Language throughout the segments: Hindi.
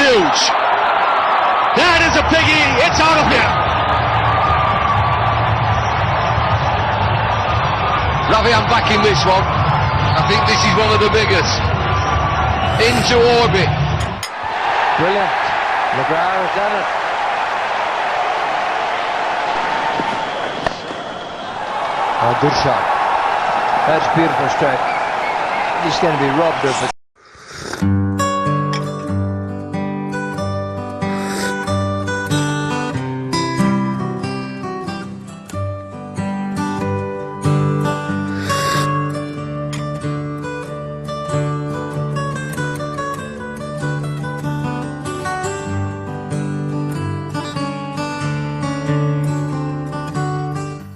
huge. That is a biggie. It's out of here. Ravi, I'm backing this one. I think this is one of the biggest. Into orbit. Brilliant. McGrath has done it. Oh, good shot. That's beautiful stroke. He's going to be robbed of it.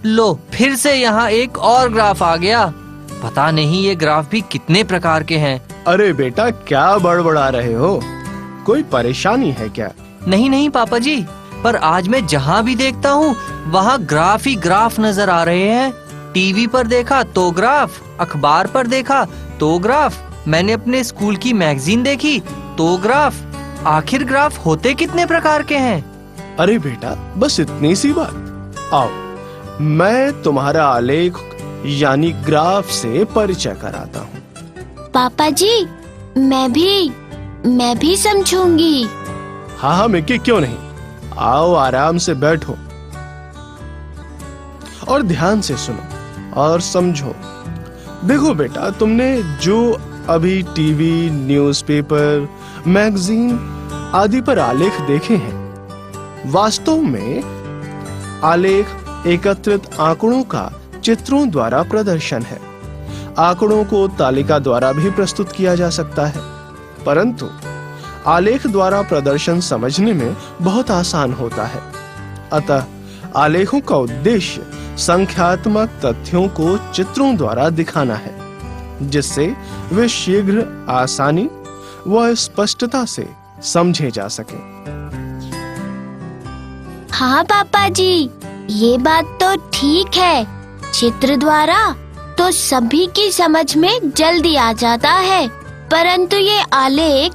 लो, फिर से यहाँ एक और ग्राफ आ गया। पता नहीं ये ग्राफ भी कितने प्रकार के हैं। अरे बेटा, क्या बड़बड़ा रहे हो? कोई परेशानी है क्या? नहीं नहीं पापा जी, पर आज मैं जहाँ भी देखता हूँ वहाँ ग्राफ ही ग्राफ नजर आ रहे हैं। टीवी पर देखा तो ग्राफ, अखबार पर देखा तो ग्राफ, मैंने अपने स्कूल की मैगजीन देखी तो ग्राफ। आखिर ग्राफ होते कितने प्रकार के हैं? अरे बेटा, बस इतनी सी बात। आओ, मैं तुम्हारा आलेख यानी ग्राफ से परिचय कराता हूँ। पापा जी, मैं भी समझूंगी। हाँ मिक्की, क्यों नहीं। आओ, आराम से बैठो और ध्यान से सुनो और समझो। देखो बेटा, तुमने जो अभी टीवी, न्यूज़पेपर, मैगजीन आदि पर आलेख देखे हैं, वास्तव में आलेख एकत्रित आंकड़ों का चित्रों द्वारा प्रदर्शन है। आंकड़ों को तालिका द्वारा भी प्रस्तुत किया जा सकता है, परंतु आलेख द्वारा प्रदर्शन समझने में बहुत आसान होता है। अतः आलेखों का उद्देश्य संख्यात्मक तथ्यों को चित्रों द्वारा दिखाना है, जिससे वे शीघ्र, आसानी व स्पष्टता से समझे जा सकें। हाँ पापा जी, ये बात तो ठीक है। चित्र द्वारा तो सभी की समझ में जल्दी आ जाता है, परंतु ये आलेख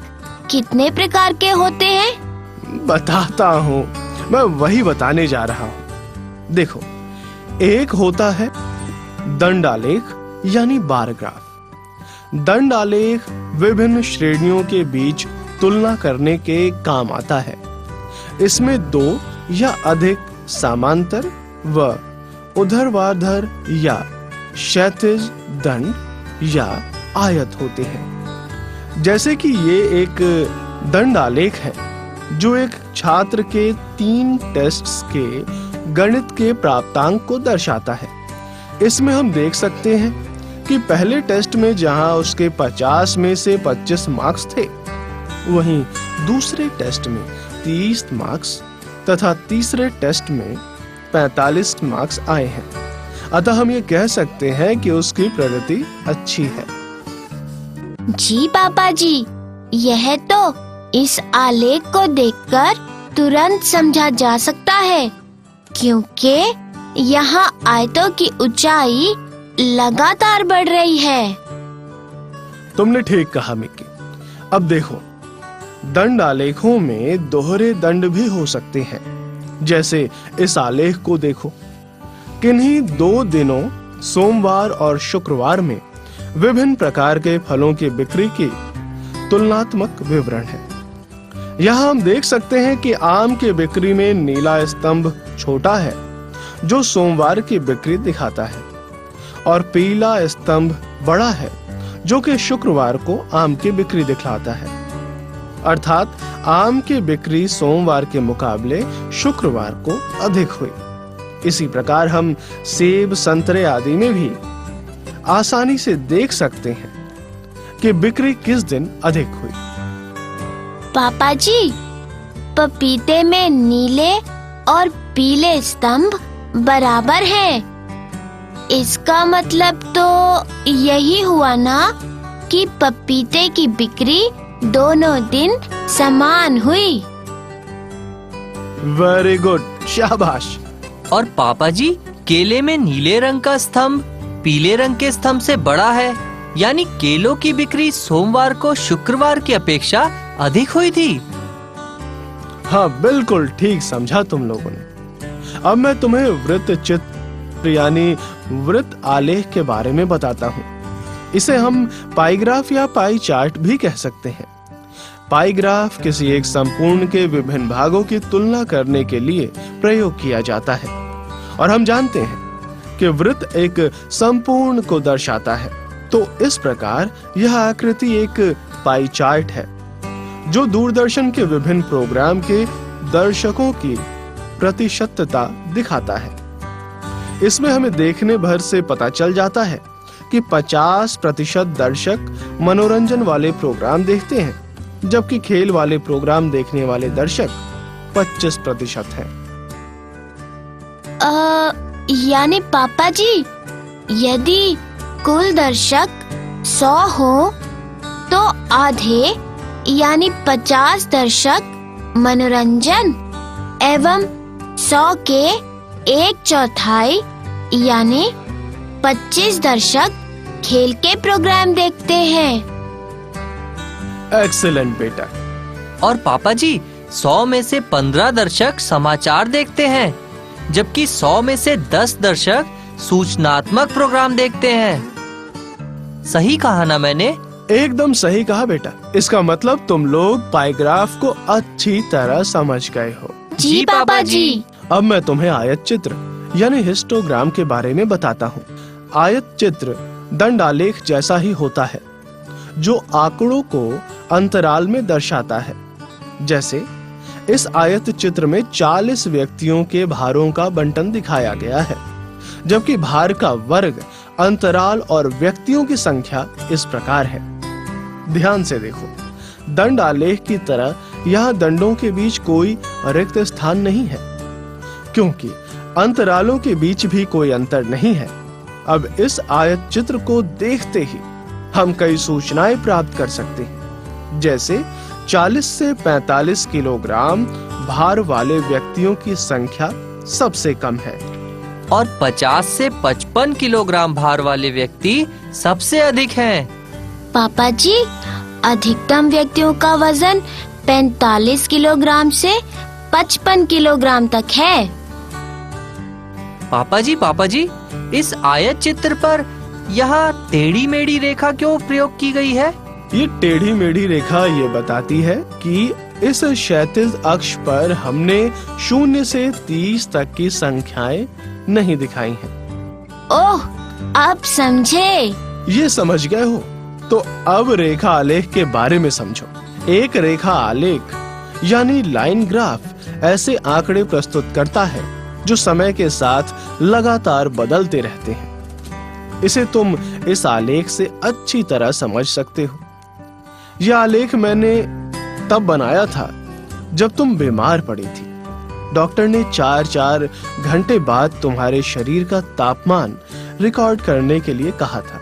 कितने प्रकार के होते हैं? बताता हूँ, मैं वही बताने जा रहा हूँ। देखो, एक होता है दंड आलेख यानी बार ग्राफ। दंड आलेख विभिन्न श्रेणियों के बीच तुलना करने के काम आता है। इसमें दो या अधिक समांतर व ऊर्ध्वाधर या क्षैतिज दंड या आयत होते हैं। जैसे कि ये एक दंड आलेख है जो एक छात्र के 3 टेस्ट्स के गणित के प्राप्तांक को दर्शाता है। इसमें हम देख सकते हैं कि पहले टेस्ट में जहां उसके 50 में से 25 मार्क्स थे, वहीं दूसरे टेस्ट में 30 मार्क्स तथा तीसरे टेस्ट में 45 मार्क्स आए हैं। अतः हम ये कह सकते हैं कि उसकी प्रगति अच्छी है। जी पापा जी, यह तो इस आलेख को देखकर तुरंत समझा जा सकता है, क्योंकि यहाँ आयतों की ऊंचाई लगातार बढ़ रही है। तुमने ठीक कहा मिक्की। अब देखो, दंड आलेखों में दोहरे दंड भी हो सकते हैं। जैसे इस आलेख को देखो, किन्हीं 2 दिनों सोमवार और शुक्रवार में विभिन्न प्रकार के फलों की बिक्री की तुलनात्मक विवरण है। यहाँ हम देख सकते हैं कि आम की बिक्री में नीला स्तंभ छोटा है, जो सोमवार की बिक्री दिखाता है, और पीला स्तंभ बड़ा है, जो कि शुक्रवार को आम की बिक्री दिखलाता है। अर्थात आम की बिक्री सोमवार के मुकाबले शुक्रवार को अधिक हुई। इसी प्रकार हम सेब, संतरे आदि में भी आसानी से देख सकते हैं कि बिक्री किस दिन अधिक हुई। पापा जी, पपीते में नीले और पीले स्तंभ बराबर हैं। इसका मतलब तो यही हुआ ना कि पपीते की बिक्री दोनों दिन समान हुई। वेरी गुड, शाबाश। और पापा जी, केले में नीले रंग का स्तंभ पीले रंग के स्तंभ से बड़ा है, यानी केलों की बिक्री सोमवार को शुक्रवार की अपेक्षा अधिक हुई थी। हाँ, बिल्कुल ठीक समझा तुम लोगों ने। अब मैं तुम्हें वृत्त चित्र यानी वृत्त आलेख के बारे में बताता हूँ। इसे हम पाईग्राफ या पाई चार्ट भी कह सकते हैं। पाईग्राफ किसी एक संपूर्ण के विभिन्न भागों की तुलना करने के लिए प्रयोग किया जाता है और हम जानते हैं कि वृत्त एक संपूर्ण को दर्शाता है। तो इस प्रकार यह आकृति एक पाई चार्ट है जो दूरदर्शन के विभिन्न प्रोग्राम के दर्शकों की प्रतिशतता दिखाता है। इसमें हमें देखने भर से पता चल जाता है कि 50% दर्शक मनोरंजन वाले प्रोग्राम देखते हैं, जबकि खेल वाले प्रोग्राम देखने वाले दर्शक 25% हैं। यानी पापा जी, यदि कुल दर्शक 100 हो तो आधे यानी 50 दर्शक मनोरंजन एवं 100 के 1/4 यानी 25 दर्शक खेल के प्रोग्राम देखते हैं। एक्सीलेंट बेटा। और पापा जी, 100 में से 15 दर्शक समाचार देखते हैं, जबकि 100 में से 10 दर्शक सूचनात्मक प्रोग्राम देखते हैं। सही कहा ना मैंने? एकदम सही कहा बेटा। इसका मतलब तुम लोग पाईग्राफ को अच्छी तरह समझ गए हो। जी पापा जी। अब मैं तुम्हें आयत चित्र यानी हिस्टोग्राम के बारे में बताता हूँ। आयत चित्र दंडालेख जैसा ही होता है जो आंकड़ों को अंतराल में दर्शाता है। जैसे इस आयत चित्र में 40 व्यक्तियों के भारों का बंटन दिखाया गया है, जबकि भार का वर्ग, अंतराल और व्यक्तियों की संख्या इस प्रकार है। ध्यान से देखो, दंड आलेख की तरह यहाँ दंडों के बीच कोई रिक्त स्थान नहीं है, क्योंकि अंतरालों के बीच भी कोई अंतर नहीं है। अब इस आयत चित्र को देखते ही हम कई सूचनाएं प्राप्त कर सकते हैं, जैसे 40 से 45 किलोग्राम भार वाले व्यक्तियों की संख्या सबसे कम है और 50 से 55 किलोग्राम भार वाले व्यक्ति सबसे अधिक हैं। पापा जी, अधिकतम व्यक्तियों का वजन 45 किलोग्राम से 55 किलोग्राम तक है। पापा जी, इस आयत चित्र पर यहाँ टेढ़ी मेढ़ी रेखा क्यों प्रयोग की गई है? ये टेढ़ी मेढ़ी रेखा ये बताती है कि इस क्षैतिज अक्ष पर हमने 0 से 30 तक की संख्याएं नहीं दिखाई हैं। ओह, आप समझे? ये समझ गए हो? तो अब रेखा आलेख के बारे में समझो। एक रेखा आलेख यानी लाइन ग्राफ ऐसे आंकड़े प्रस्तुत करता है जो समय के साथ लगातार बदलते रहते हैं। इसे तुम इस आलेख से अच्छी तरह समझ सकते हो। यह आलेख मैंने तब बनाया था जब तुम बीमार पड़ी थी। डॉक्टर ने 4-4 घंटे बाद तुम्हारे शरीर का तापमान रिकॉर्ड करने के लिए कहा था।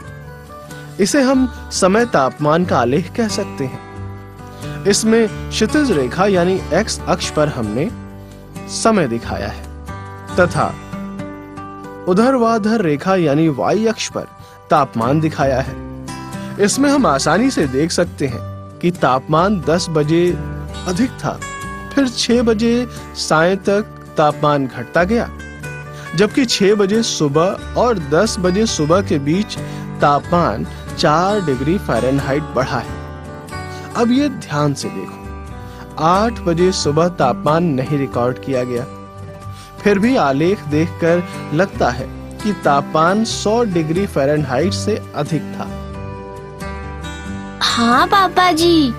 इसे हम समय तापमान का आलेख कह सकते हैं। इसमें क्षितिज रेखा यानी एक्स अक्ष पर हमने समय दिखाया है तथा ऊर्ध्वाधर रेखा यानी वाई अक्ष पर तापमान दिखाया है। इसमें हम आसानी से देख सकते हैं कि तापमान 10 बजे अधिक था, फिर 6 बजे सायं तक तापमान घटता गया, जबकि 6 बजे सुबह और 10 बजे सुबह के बीच तापमान 4 डिग्री फ़ारेनहाइट बढ़ा है। अब ये ध्यान से देखो, 8 बजे सुबह तापमान नहीं रिकॉर्ड किया गया, फिर भी आलेख देखकर लगता है कि तापमान 100 डिग्री फ़ारेनहाइट से अधिक था। हाँ पापा जी,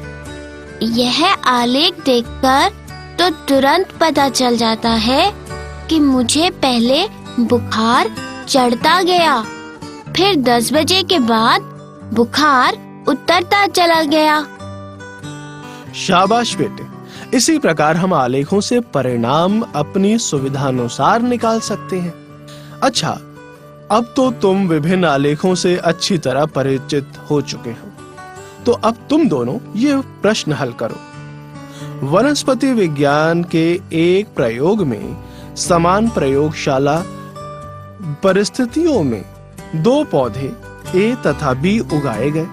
यह आलेख देखकर तो तुरंत पता चल जाता है कि मुझे पहले बुखार चढ़ता गया, फिर 10 बजे के बाद बुखार उतरता चला गया। शाबाश बेटे। इसी प्रकार हम आलेखों से परिणाम अपनी सुविधानुसार निकाल सकते हैं। अच्छा, अब तो तुम विभिन्न आलेखों से अच्छी तरह परिचित हो चुके हो, तो अब तुम दोनों ये प्रश्न हल करो। वनस्पति विज्ञान के एक प्रयोग में समान प्रयोगशाला परिस्थितियों में 2 पौधे A तथा B उगाए गए।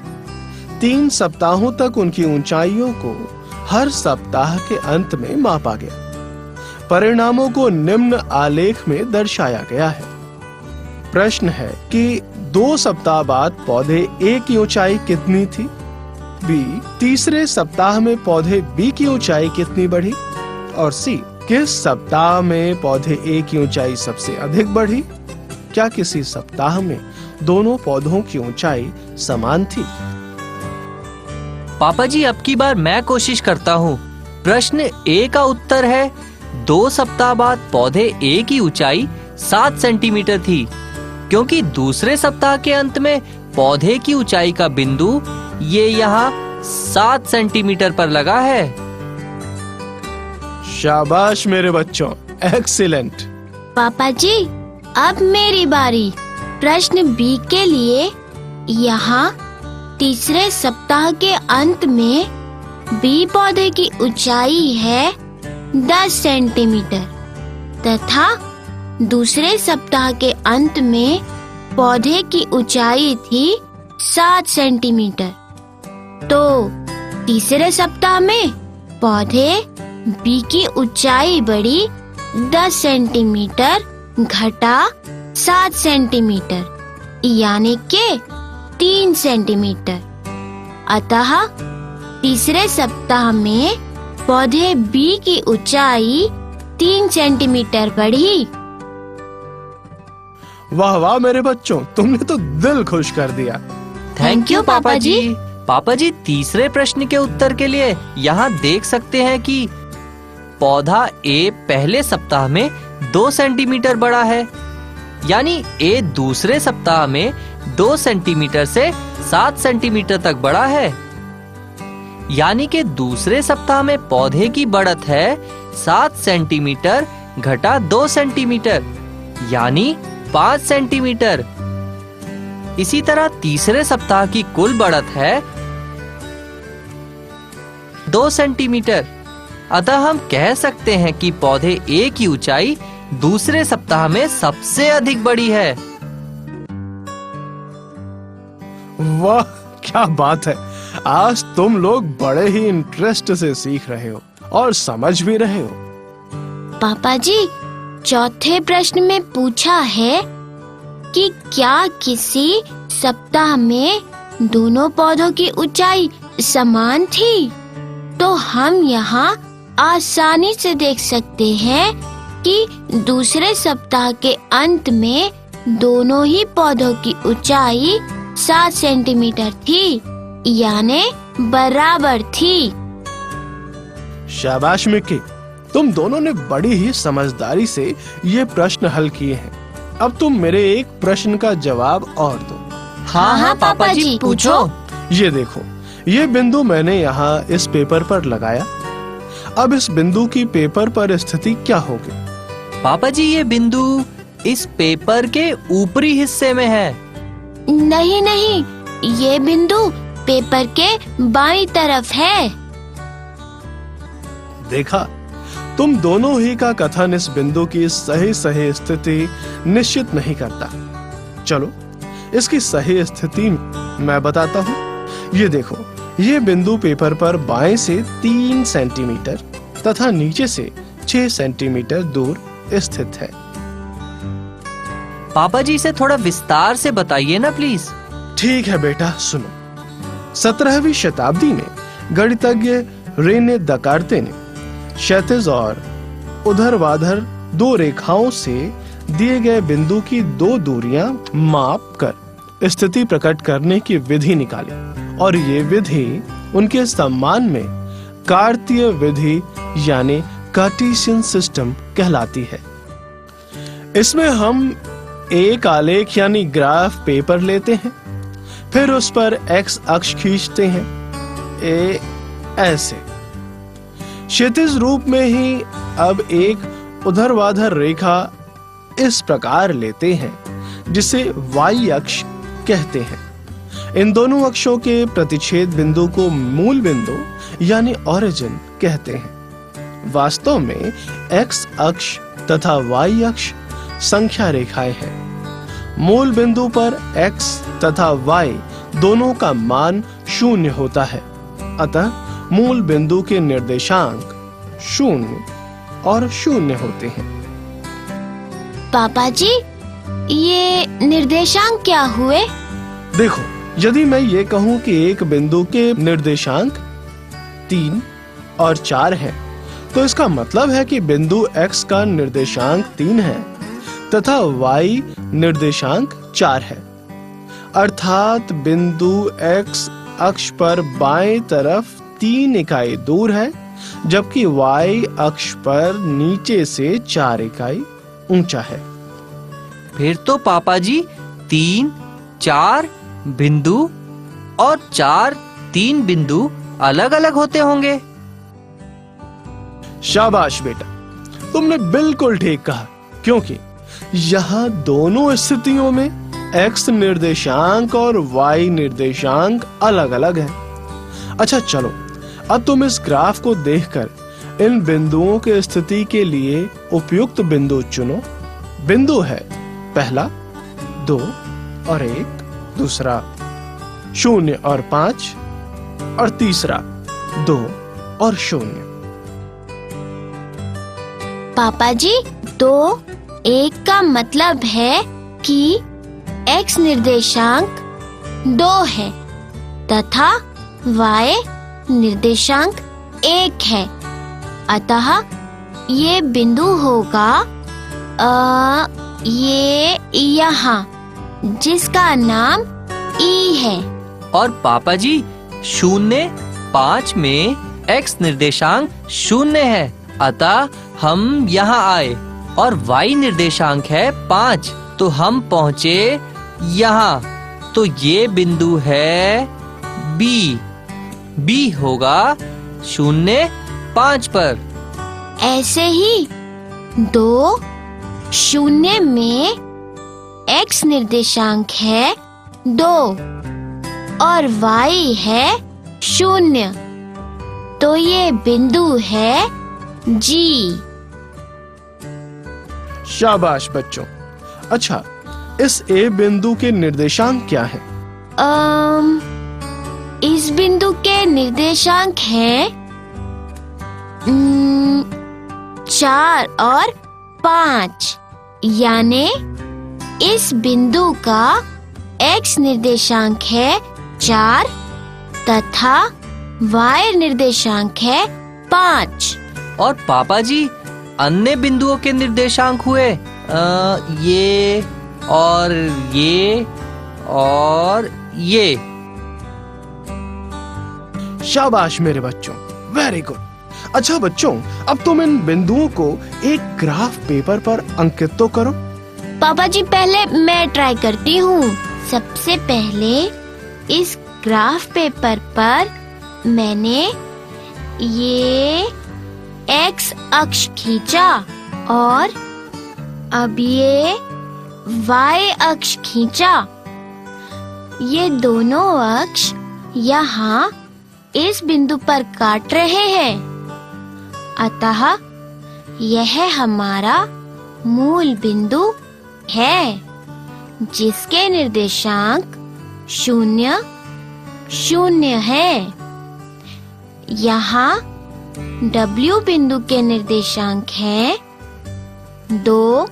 3 सप्ताहों तक उनकी ऊंचाइयों को हर सप्ताह के अंत में मापा गया। परिणामों को निम्न आलेख में दर्शाया गया है। प्रश्न है कि 2 सप्ताह बाद पौधे A की ऊंचाई कितनी थी? B, तीसरे सप्ताह में पौधे B की ऊंचाई कितनी बढ़ी? और C, किस सप्ताह में पौधे A की ऊंचाई सबसे अधिक बढ़ी? क्या किसी सप्ताह में दोनों पौधों की ऊंचाई समान थी? पापा जी, अब की बार मैं कोशिश करता हूँ। प्रश्न A का उत्तर है 2 सप्ताह बाद पौधे A की ऊंचाई 7 सेंटीमीटर थी, क्योंकि दूसरे सप्ताह के अंत में पौधे की ऊंचाई का बिंदु ये यहाँ 7 सेंटीमीटर पर लगा है। शाबाश मेरे बच्चों, एक्सीलेंट। पापा जी, अब मेरी बारी। प्रश्न बी के लिए यहाँ तीसरे सप्ताह के अंत में बी पौधे की ऊंचाई है 10 सेंटीमीटर तथा दूसरे सप्ताह के अंत में पौधे की ऊंचाई थी 7 सेंटीमीटर। तो तीसरे सप्ताह में पौधे बी की ऊंचाई बढ़ी 10 सेंटीमीटर घटा 7 सेंटीमीटर, यानी के 3 सेंटीमीटर। अतः तीसरे सप्ताह में पौधे बी की ऊंचाई 3 सेंटीमीटर बढ़ी। वाह वाह मेरे बच्चों, तुमने तो दिल खुश कर दिया। थैंक यू पापा जी। पापा जी, तीसरे प्रश्न के उत्तर के लिए यहाँ देख सकते हैं कि पौधा A पहले सप्ताह में 2 सेंटीमीटर बड़ा है, यानी A दूसरे सप्ताह में 2 सेंटीमीटर से 7 सेंटीमीटर तक बढ़ा है। यानी कि दूसरे सप्ताह में पौधे की बढ़त है 7 सेंटीमीटर घटा 2 सेंटीमीटर, यानी 5 सेंटीमीटर। इसी तरह तीसरे सप्ताह की कुल बढ़त है 2 सेंटीमीटर। अतः हम कह सकते हैं कि पौधे A की ऊंचाई दूसरे सप्ताह में सबसे अधिक बड़ी है। वाह क्या बात है, आज तुम लोग बड़े ही इंटरेस्ट से सीख रहे हो और समझ भी रहे हो। पापा जी, चौथे प्रश्न में पूछा है कि क्या किसी सप्ताह में दोनों पौधों की ऊंचाई समान थी? तो हम यहाँ आसानी से देख सकते हैं कि दूसरे सप्ताह के अंत में दोनों ही पौधों की ऊंचाई 7 सेंटीमीटर थी, यानी बराबर थी। शाबाश मिक्की, तुम दोनों ने बड़ी ही समझदारी से ये प्रश्न हल किए हैं। अब तुम मेरे एक प्रश्न का जवाब और दो। हाँ पापा जी, पूछो। ये देखो, ये बिंदु मैंने यहाँ इस पेपर पर लगाया। अब इस बिंदु की पेपर पर स्थिति क्या होगी? पापा जी, ये बिंदु इस पेपर के ऊपरी हिस्से में है। नहीं नहीं, ये बिंदु पेपर के बाईं तरफ है। देखा, तुम दोनों ही का कथन इस बिंदु की सही स्थिति निश्चित नहीं करता। चलो इसकी सही स्थिति मैं बताता हूँ। ये देखो, ये बिंदु पेपर पर बाएं से 3 सेंटीमीटर तथा नीचे से 6 सेंटीमीटर दूर स्थित है। पापा जी, इसे थोड़ा विस्तार से बताइए ना प्लीज। ठीक है बेटा, सुनो। 17वीं शताब्दी में गणितज्ञ रेने दकार्ते ने क्षैतिज और ऊर्ध्वाधर 2 रेखाओं से दिए गए बिंदु की 2 दूरियां माप कर स्थिति प्रकट करने की विधि निकाली, और ये विधि उनके सम्मान में कार्तीय विधि यानी कार्टेशियन सिस्टम कहलाती है। इसमें हम एक आलेख यानी ग्राफ पेपर लेते हैं, फिर उस पर एक्स अक्ष खींचते हैं, ऐसे क्षैतिज रूप में ही अब एक ऊर्ध्वाधर रेखा इस प्रकार लेते हैं जिसे y अक्ष कहते हैं। इन दोनों अक्षों के प्रतिच्छेद बिंदु को मूल बिंदु यानी ओरिजिन कहते हैं। वास्तव में x अक्ष तथा y अक्ष संख्या रेखाएं हैं। मूल बिंदु पर x तथा y दोनों का मान 0 होता है, अतः मूल बिंदु के निर्देशांक 0 और 0 होते हैं। पापा जी, ये निर्देशांक क्या हुए? देखो, यदि मैं ये कहूं कि एक बिंदु के निर्देशांक 3 और 4 है, तो इसका मतलब है कि बिंदु x का निर्देशांक 3 है तथा y निर्देशांक 4 है। अर्थात बिंदु x अक्ष पर बाएं तरफ 3 इकाई दूर है, जबकि y अक्ष पर नीचे से 4 इकाई ऊंचा है। फिर तो पापा जी 3, 4 बिंदु और 4, 3 बिंदु अलग अलग होते होंगे। शाबाश बेटा, तुमने बिल्कुल ठीक कहा, क्योंकि यहाँ दोनों स्थितियों में x निर्देशांक और y निर्देशांक अलग अलग है। अच्छा चलो, अब तुम इस ग्राफ को देखकर इन बिंदुओं के स्थिति के लिए उपयुक्त बिंदु चुनो। बिंदु है पहला 2 और 1, दूसरा 0 और 5 और तीसरा 2 और 0। पापा जी, 2, 1 का मतलब है कि x निर्देशांक 2 है तथा y निर्देशांक 1 है। अतः ये बिंदु होगा ये यहाँ, जिसका नाम E है। और पापा जी 0, 5 में x निर्देशांक 0 है, अतः हम यहाँ आए और y निर्देशांक है 5, तो हम पहुँचे यहाँ। तो ये बिंदु है B होगा 0, 5 पर। ऐसे ही 2, 0 में x निर्देशांक है 2 और y है 0, तो ये बिंदु है G। शाबाश बच्चों। अच्छा, इस A बिंदु के निर्देशांक क्या हैं? इस बिंदु के निर्देशांक हैं 4 और 5, यानी इस बिंदु का x निर्देशांक है 4 तथा y निर्देशांक है 5। और पापा जी अन्य बिंदुओं के निर्देशांक हुए ये और ये और ये। शाबाश मेरे बच्चों, वेरी गुड। अच्छा बच्चों, अब तुम इन बिंदुओं को एक ग्राफ पेपर पर अंकित तो करो। पापा जी, पहले मैं ट्राई करती हूँ। सबसे पहले इस ग्राफ पेपर पर मैंने ये x अक्ष खींचा और अब ये y अक्ष खींचा। ये दोनों अक्ष यहाँ इस बिंदु पर काट रहे हैं, अतः यह हमारा मूल बिंदु है, जिसके निर्देशांक 0, 0 है। यहाँ W बिंदु के निर्देशांक है 2,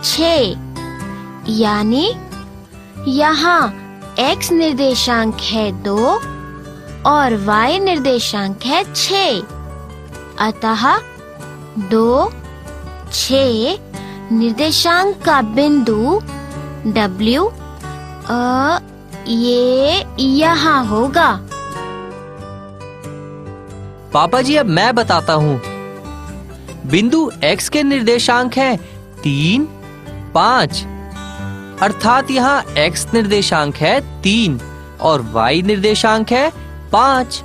6, यानी यहाँ x निर्देशांक है 2 और y निर्देशांक है 6, अतः 2, 6 निर्देशांक का बिंदु W ये यहाँ होगा। पापा जी अब मैं बताता हूँ। बिंदु x के निर्देशांक है 3, 5, अर्थात यहाँ x निर्देशांक है 3 और y निर्देशांक है 5,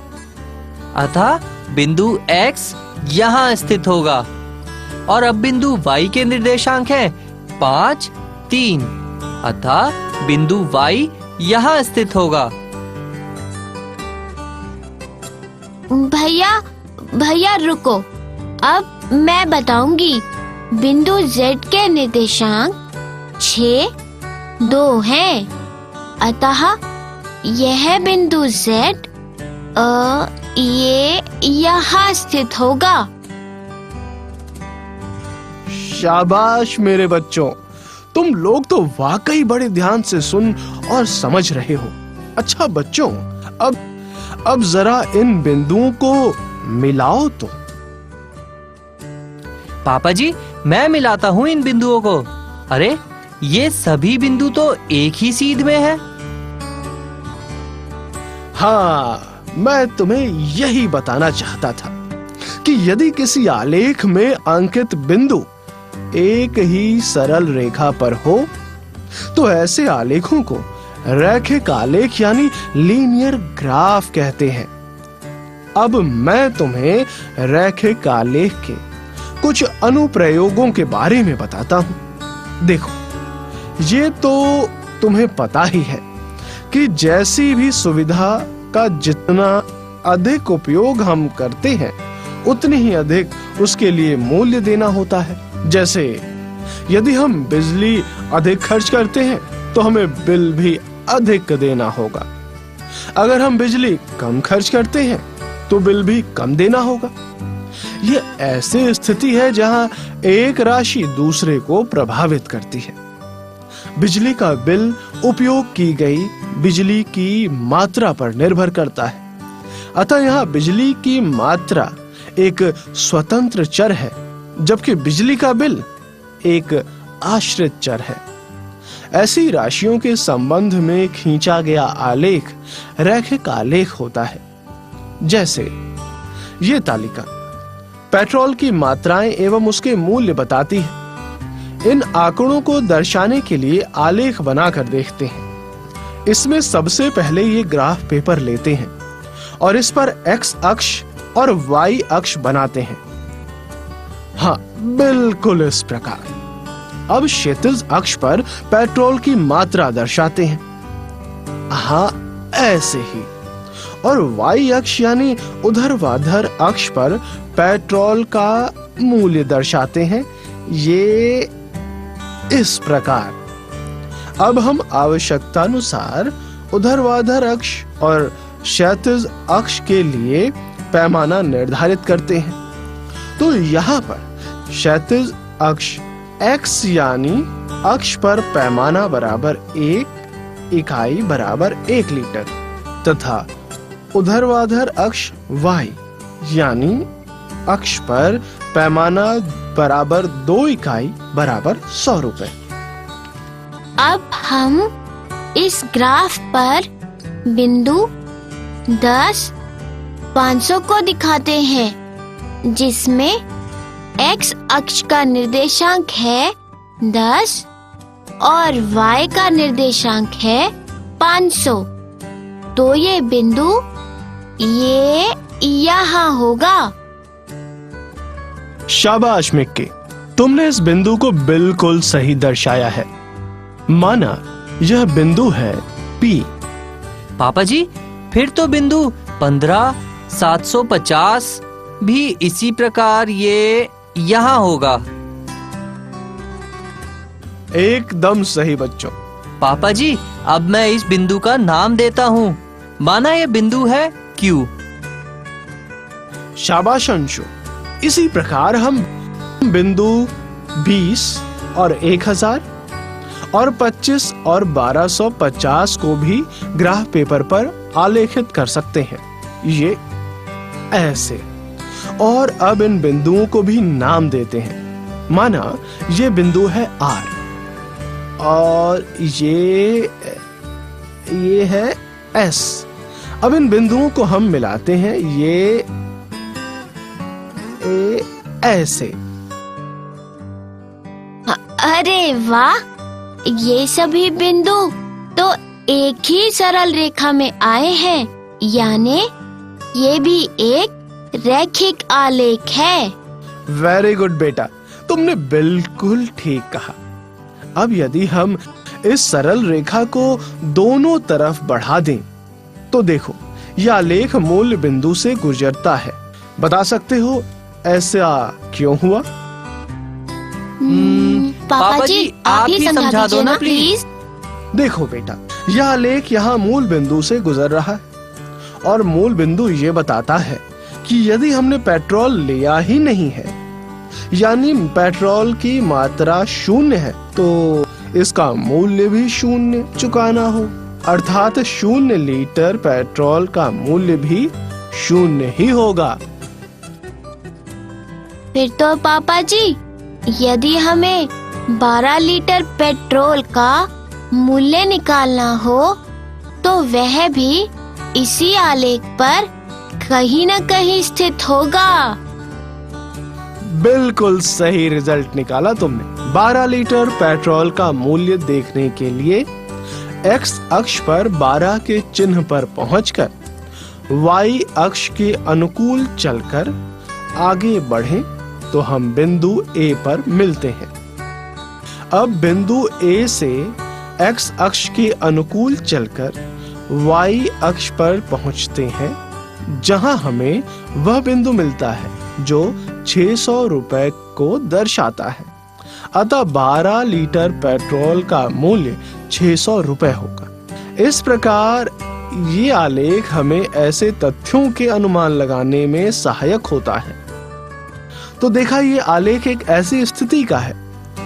अतः बिंदु x यहाँ स्थित होगा। और अब बिंदु y के निर्देशांक है 5, 3, अतः बिंदु y यहाँ स्थित होगा। भैया रुको, अब मैं बताऊंगी। बिंदु Z के निर्देशांक 6, 2 हैं, अतः यह बिंदु Z ये यहाँ स्थित होगा। शाबाश मेरे बच्चों, तुम लोग तो वाकई बड़े ध्यान से सुन और समझ रहे हो। अच्छा बच्चों, अब जरा इन बिंदुओं को मिलाओ तो। पापा जी, मैं मिलाता हूँ इन बिंदुओं को। अरे, ये सभी बिंदु तो एक ही सीध में है। हाँ, मैं तुम्हें यही बताना चाहता था कि यदि किसी आलेख में अंकित बिंदु एक ही सरल रेखा पर हो तो ऐसे आलेखों को रैखिक आलेख यानी लीनियर ग्राफ कहते हैं। अब मैं तुम्हें रैखिक आलेख के कुछ अनुप्रयोगों के बारे में बताता हूं। देखो, ये तो तुम्हें पता ही है कि जैसी भी सुविधा का जितना अधिक उपयोग हम करते हैं उतनी ही अधिक उसके लिए मूल्य देना होता है। जैसे यदि हम बिजली अधिक खर्च करते हैं तो हमें बिल भी अधिक देना होगा। अगर हम बिजली कम खर्च करते हैं तो बिल भी कम देना होगा। ये ऐसी स्थिति है जहां एक राशि दूसरे को प्रभावित करती है। बिजली का बिल उपयोग की गई बिजली की मात्रा पर निर्भर करता है। अतः यहाँ बिजली की मात्रा एक स्वतंत्र चर है, जबकि बिजली का बिल एक आश्रित चर है। ऐसी राशियों के संबंध में खींचा गया आलेख रैखिक आलेख होता है। जैसे ये तालिका पेट्रोल की मात्राएं एवं उसके मूल्य बताती है। इन आंकड़ों को दर्शाने के लिए आलेख बनाकर देखते हैं। इसमें सबसे पहले ये ग्राफ पेपर लेते हैं और इस पर एक्स अक्ष और वाई अक्ष बनाते हैं। हाँ, बिल्कुल इस प्रकार। अब क्षैतिज अक्ष पर पेट्रोल की मात्रा दर्शाते हैं। हाँ, ऐसे ही। और वाई अक्ष यानी ऊर्ध्वाधर अक्ष पर पेट्रोल का मूल्य दर्शाते हैं, ये इस प्रकार। अब हम आवश्यकतानुसार ऊर्ध्वाधर अक्ष और क्षैतिज अक्ष के लिए पैमाना निर्धारित करते हैं। तो यहाँ पर क्षैतिज अक्ष x यानी अक्ष पर पैमाना बराबर 1 इकाई बराबर 1 लीटर तथा ऊर्ध्वाधर अक्ष y यानी अक्ष पर पैमाना बराबर 2 इकाई बराबर 100 रुपए। अब हम इस ग्राफ पर बिंदु 10, 500 को दिखाते हैं, जिसमें x अक्ष का निर्देशांक है 10 और y का निर्देशांक है 500। तो ये बिंदु ये यहाँ होगा। शाबाश मिक्की, तुमने इस बिंदु को बिल्कुल सही दर्शाया है। माना यह बिंदु है P। पापा जी, फिर तो बिंदु 15, 750 भी इसी प्रकार ये यहाँ होगा। एकदम सही बच्चों। पापा जी, अब मैं इस बिंदु का नाम देता हूँ। माना ये बिंदु है Q। शाबाश अंशु। इसी प्रकार हम बिंदु 20 और 1000 और 25 और 1250 को भी ग्राफ पेपर पर आलेखित कर सकते हैं, ये ऐसे। और अब इन बिंदुओं को भी नाम देते हैं। माना ये बिंदु है R और ये है S। अब इन बिंदुओं को हम मिलाते हैं, ये ऐसे। अरे वाह, ये सभी बिंदु तो एक ही सरल रेखा में आए हैं, यानी ये भी एक रैखिक आलेख है। वेरी गुड बेटा, तुमने बिल्कुल ठीक कहा। अब यदि हम इस सरल रेखा को दोनों तरफ बढ़ा दें तो देखो, यह आलेख मूल बिंदु से गुजरता है। बता सकते हो ऐसा क्यों हुआ? पापा जी, आप ही समझा दो ना प्लीज। देखो बेटा, यह आलेख यहाँ मूल बिंदु से गुजर रहा है और मूल बिंदु ये बताता है कि यदि हमने पेट्रोल लिया ही नहीं है, यानी पेट्रोल की मात्रा शून्य है, तो इसका मूल्य भी शून्य चुकाना हो, अर्थात 0 लीटर पेट्रोल का मूल्य भी शून्य ही होगा। फिर तो पापा जी, यदि हमें 12 लीटर पेट्रोल का मूल्य निकालना हो तो वह भी इसी आलेख पर कहीं न कहीं स्थित होगा। बिल्कुल सही रिजल्ट निकाला तुमने। 12 लीटर पेट्रोल का मूल्य देखने के लिए x अक्ष पर 12 के चिन्ह पर पहुंचकर y अक्ष के अनुकूल चलकर आगे बढ़ें तो हम बिंदु A पर मिलते हैं। अब बिंदु A से x अक्ष के अनुकूल चलकर y अक्ष पर पहुंचते हैं, जहां हमें वह बिंदु मिलता है जो 600 रुपए को दर्शाता है। अतः 12 लीटर पेट्रोल का मूल्य 600 रुपए होगा। इस प्रकार ये आलेख हमें ऐसे तथ्यों के अनुमान लगाने में सहायक होता है। तो देखा, ये आलेख एक ऐसी स्थिति का है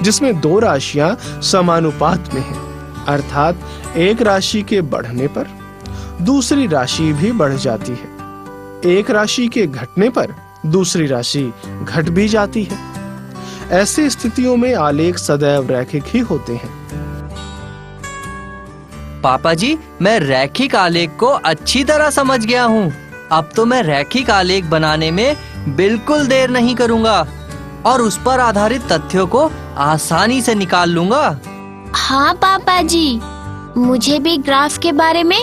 जिसमें दो राशियां समानुपात में हैं, अर्थात एक राशि के बढ़ने पर दूसरी राशि भी बढ़ जाती है, एक राशि के घटने पर दूसरी राशि घट भी जाती है। ऐसी स्थितियों में आलेख सदैव रैखिक ही होते हैं। पापा जी, मैं रैखिक आलेख को अच्छी तरह समझ गया हूँ। अब तो मैं रैखिक आलेख बनाने में बिल्कुल देर नहीं करूँगा और उस पर आधारित तथ्यों को आसानी से निकाल लूँगा। हाँ पापा जी, मुझे भी ग्राफ के बारे में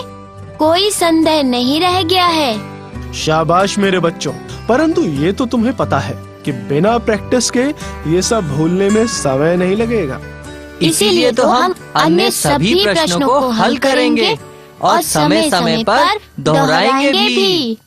कोई संदेह नहीं रह गया है। शाबाश मेरे बच्चों, परंतु ये तो तुम्हें पता है कि बिना प्रैक्टिस के ये सब भूलने में समय नहीं लगेगा। इसीलिए तो हम अन्य सभी प्रश्नों को हल करेंगे और समय समय पर दोहराएंगे भी।